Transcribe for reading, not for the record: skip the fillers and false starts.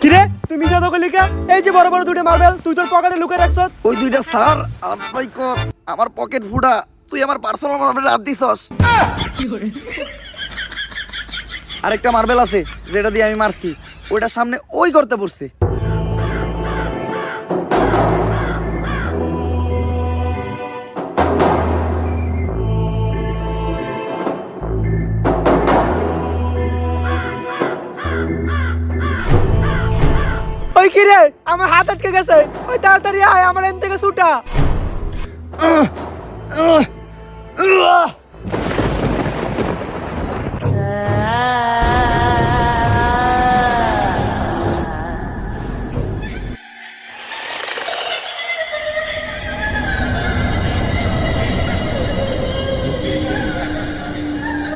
কিরে তুই মিছা তো লিখা এই যে বড় বড় দুটো মার্বেল তুই তোর পকেটে লুকিয়ে রাখছ। ওই দুইটা স্যার আদাই কর আমার পকেট ফুটা, তুই আমার পার্সোনাল মার্বেলে হাত দিছস। আরেকটা মার্বেল আছে যেটা দিয়ে আমি মারছি, ওইটার সামনে ওই করতে পড়ছে। ওই কিরে আমার হাত আটকে গেছে, ওই তাড়াতাড়ি আয় আমার এন থেকে ছুটা।